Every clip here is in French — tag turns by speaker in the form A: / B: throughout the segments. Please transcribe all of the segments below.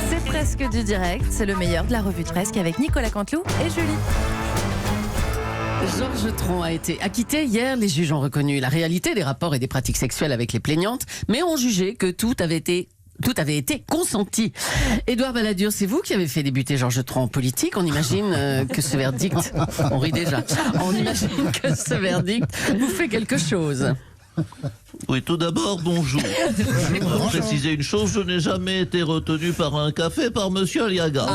A: C'est presque du direct, c'est le meilleur de la revue de presse avec Nicolas Canteloup et Julie.
B: Georges Tron a été acquitté hier. Les juges ont reconnu la réalité des rapports et des pratiques sexuelles avec les plaignantes, mais ont jugé que tout avait été consenti. Édouard Balladur, c'est vous qui avez fait débuter Georges Tron en politique. On imagine que ce verdict, on rit déjà, on imagine que ce verdict vous fait quelque chose.
C: Oui, tout d'abord, bonjour. Je voudrais préciser une chose, je n'ai jamais été retenu par un café par Monsieur Aliaga.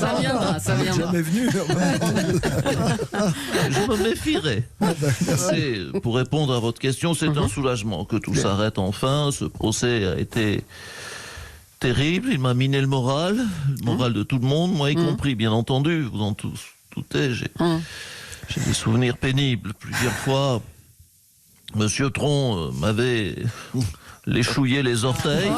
B: Ça viendra.
D: Jamais venu.
C: Je me méfierai. Pour répondre à votre question, c'est un soulagement que tout s'arrête enfin. Ce procès a été terrible, il m'a miné le moral de tout le monde, moi y compris, bien entendu. Vous en tous doutez, j'ai des souvenirs pénibles. Plusieurs fois, Monsieur Tron m'avait léchouillé les orteils.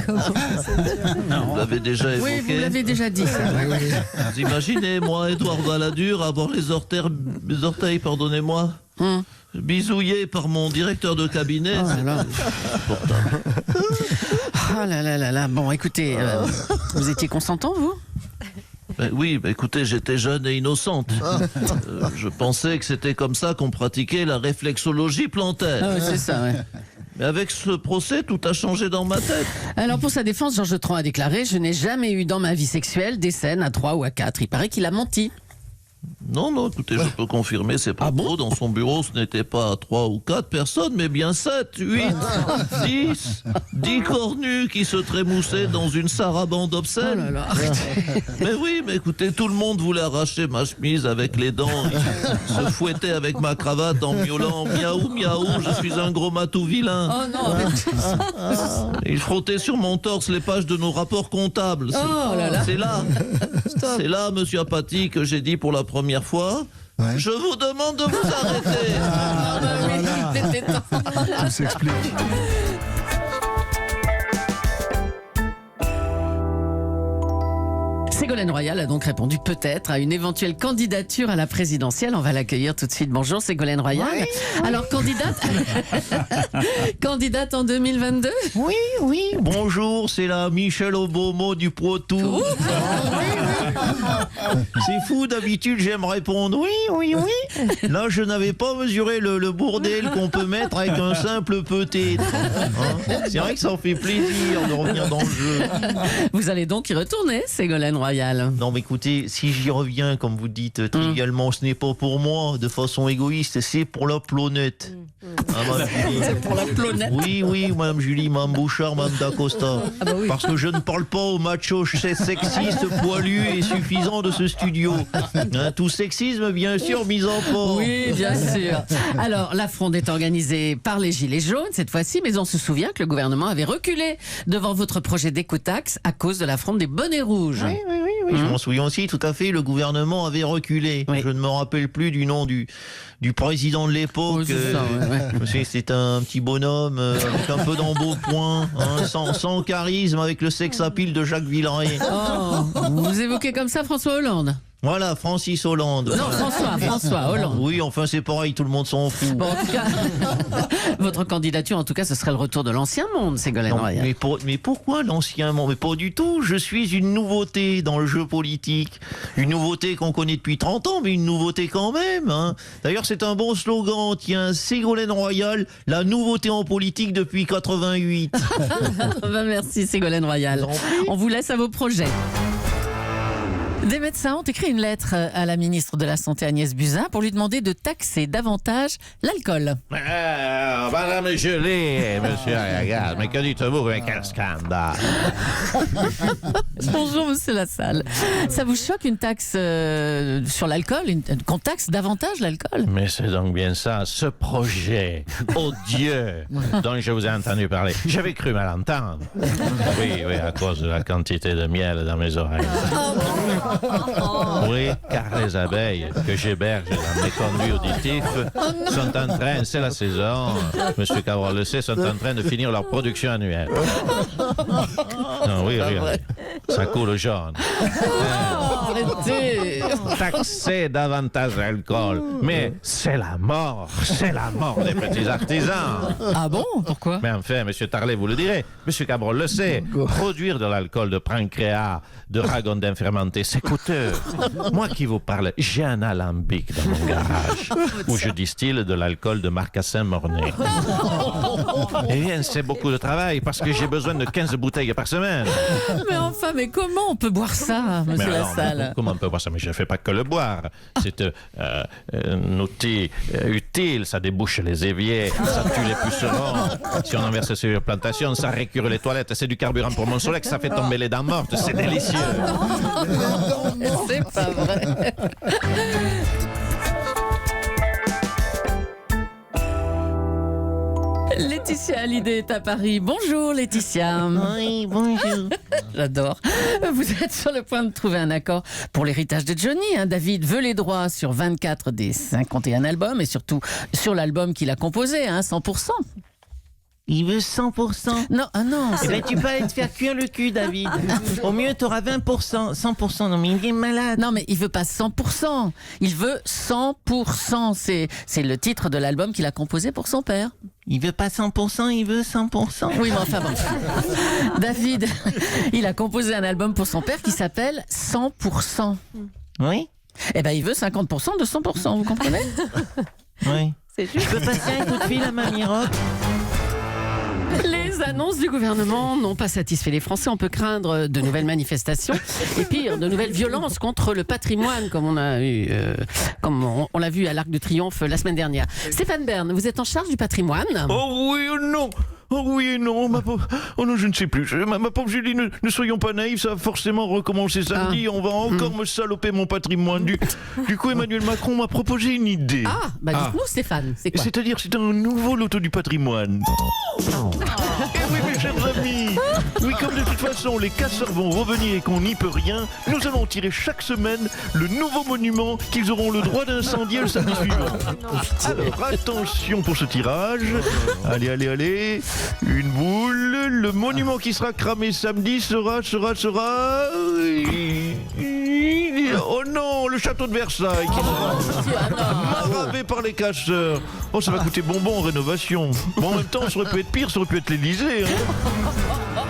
C: Vous l'avez déjà évoqué.
B: Oui, vous l'avez déjà dit.
C: Vous imaginez, moi, Édouard Balladur, avoir les orteils, pardonnez-moi, bisouillés par mon directeur de cabinet. C'est insupportable.
B: Oh là. Bon, écoutez, vous étiez consentant, vous ?
C: Oui, écoutez, j'étais jeune et innocente. Je pensais que c'était comme ça qu'on pratiquait la réflexologie plantaire.
B: Ah, c'est ça, ouais.
C: Mais avec ce procès, tout a changé dans ma tête.
B: Alors, pour sa défense, Georges Tron a déclaré « Je n'ai jamais eu dans ma vie sexuelle des scènes à 3 ou à 4 ». Il paraît qu'il a menti.
C: Non, écoutez, je peux confirmer ses propos. Dans son bureau, ce n'était pas 3 ou 4 personnes, mais bien 7, 8, 10 cornus qui se trémoussaient dans une sarabande obscène.
B: Oh là là, arrêtez.
C: Mais oui, mais écoutez, tout le monde voulait arracher ma chemise avec les dents. Il se fouettait avec ma cravate en miaulant « Miaou, miaou, je suis un gros matou vilain ».
B: Oh non,
C: Il frottait sur mon torse les pages de nos rapports comptables. C'est là, monsieur Apathy, que j'ai dit pour la première fois, je vous demande de vous arrêter.
D: Tout s'explique.
B: Ségolène Royal a donc répondu peut-être à une éventuelle candidature à la présidentielle. On va l'accueillir tout de suite. Bonjour Ségolène Royal. Oui. Alors candidate en 2022 ?
C: Oui. Bonjour, c'est la Michel Obomo du Poitou. C'est fou, d'habitude j'aime répondre oui. Là, je n'avais pas mesuré le bordel qu'on peut mettre avec un simple peut-être. C'est vrai que ça en fait plaisir de revenir dans le jeu.
B: Vous allez donc y retourner, Ségolène Royal ?
C: Non, mais écoutez, si j'y reviens, comme vous dites trivialement, ce n'est pas pour moi, de façon égoïste, c'est pour la planète.
B: C'est pour la planète.
C: Oui, Madame Julie, Madame Bouchard, Madame Dacosta.
B: Oui.
C: Parce que je ne parle pas aux machos sexistes poilus et suffisants de ce studio. Tout sexisme, bien sûr, mis en port.
B: Oui, bien sûr. Alors, la fronde est organisée par les Gilets jaunes cette fois-ci, mais on se souvient que le gouvernement avait reculé devant votre projet d'écotaxe à cause de la fronde des bonnets rouges.
C: Oui. Je m'en souviens aussi, tout à fait, le gouvernement avait reculé.
B: Oui.
C: Je ne me rappelle plus du nom du président de l'époque. C'est un petit bonhomme avec un peu d'embonpoint, sans charisme, avec le sex appeal de Jacques Villeray.
B: Oh, vous évoquez comme ça François Hollande ?
C: Voilà, Francis Hollande.
B: Non, François Hollande.
C: Oui, enfin c'est pareil, tout le monde s'en fout.
B: Bon, en tout cas, votre candidature, en tout cas, ce serait le retour de l'ancien monde, Ségolène Royal.
C: Mais pourquoi l'ancien monde ? Mais pas du tout, je suis une nouveauté dans le jeu politique. Une nouveauté qu'on connaît depuis 30 ans, mais une nouveauté quand même. D'ailleurs, c'est un bon slogan, tiens, Ségolène Royal, la nouveauté en politique depuis 88.
B: Merci Ségolène Royal. On vous laisse à vos projets. Des médecins ont écrit une lettre à la ministre de la Santé Agnès Buzyn pour lui demander de taxer davantage l'alcool.
E: Madame Julie, monsieur Regarde, mais que dites-vous avec quel scandale?
B: Bonjour monsieur Lassalle. Ça vous choque une taxe sur l'alcool, qu'on taxe davantage l'alcool?
E: Mais c'est donc bien ça, ce projet odieux dont je vous ai entendu parler. J'avais cru mal entendre. Oui, à cause de la quantité de miel dans mes oreilles. Oui, car les abeilles que j'héberge dans mes conduits auditifs sont en train, c'est la saison, monsieur Cabral le sait, sont en train de finir leur production annuelle. Non, oui. Ça coule jaune.
B: Arrêtez.
E: Taxer davantage l'alcool. Mais c'est la mort des petits artisans.
B: Ah bon? Pourquoi?
E: Mais enfin, Monsieur Tarlet vous le direz, Monsieur Cabrol le sait, produire de l'alcool de pancréas, de ragondin fermenté, c'est coûteux. Moi qui vous parle, j'ai un alambic dans mon garage où je distille de l'alcool de Marcassin Mornay. Eh bien, c'est beaucoup de travail parce que j'ai besoin de 15 bouteilles par semaine.
B: Mais enfin, mais comment on peut boire ça, monsieur
E: Mais alors,
B: Lassalle?
E: comment on peut boire ça? Mais je ne fais pas que le boire. C'est un outil utile, ça débouche les éviers, ça tue les pucerons. Si on en verse sur les plantations, ça récure les toilettes. C'est du carburant pour mon soleil, ça fait tomber les dents mortes. C'est délicieux.
B: C'est pas vrai. Laetitia Hallyday est à Paris. Bonjour Laetitia.
F: Oui, bonjour.
B: J'adore. Vous êtes sur le point de trouver un accord pour l'héritage de Johnny. David veut les droits sur 24 des 51 albums et surtout sur l'album qu'il a composé, 100%.
F: Il veut 100%.
B: Non, non.
F: Eh ben, tu peux aller te faire cuire le cul, David. Au mieux, tu auras 20%. 100%, non, mais il est malade.
B: Non, mais il veut pas 100%. Il veut 100%. C'est le titre de l'album qu'il a composé pour son père.
F: Il veut pas 100%, il veut 100%.
B: Oui, mais enfin bon. David, il a composé un album pour son père qui s'appelle 100%.
F: Oui,
B: Eh ben, il veut 50% de 100%, vous comprenez?
F: oui.
A: C'est juste.
F: Je peux passer un coup de fil à Mamie Rock?
B: Les annonces du gouvernement n'ont pas satisfait les Français. On peut craindre de nouvelles manifestations et pire, de nouvelles violences contre le patrimoine, comme on a eu, comme on l'a vu à l'Arc de Triomphe la semaine dernière. Stéphane Bern, vous êtes en charge du patrimoine.
C: Oh oui ou non? Oh oui et non, ma pauvre. Oh non, je ne sais plus. Ma pauvre Julie, ne soyons pas naïfs, ça va forcément recommencer samedi. On va encore me saloper mon patrimoine. Du coup, Emmanuel Macron m'a proposé une idée.
B: Ah, bah dites-nous Stéphane, c'est quoi?
C: C'est-à-dire, c'est un nouveau loto du patrimoine. Eh oui, mes chers amis. Oui, comme de toute façon, les casseurs vont revenir et qu'on n'y peut rien, nous allons tirer chaque semaine le nouveau monument qu'ils auront le droit d'incendier le samedi suivant. Alors, attention pour ce tirage. Allez, allez, allez. Une boule. Le monument qui sera cramé samedi sera... Oh non, le château de Versailles qui sera maravé par les casseurs. Oh, ça va coûter bonbon en rénovation. Bon, en même temps, ça aurait pu être pire, ça aurait pu être l'Élysée. Hein.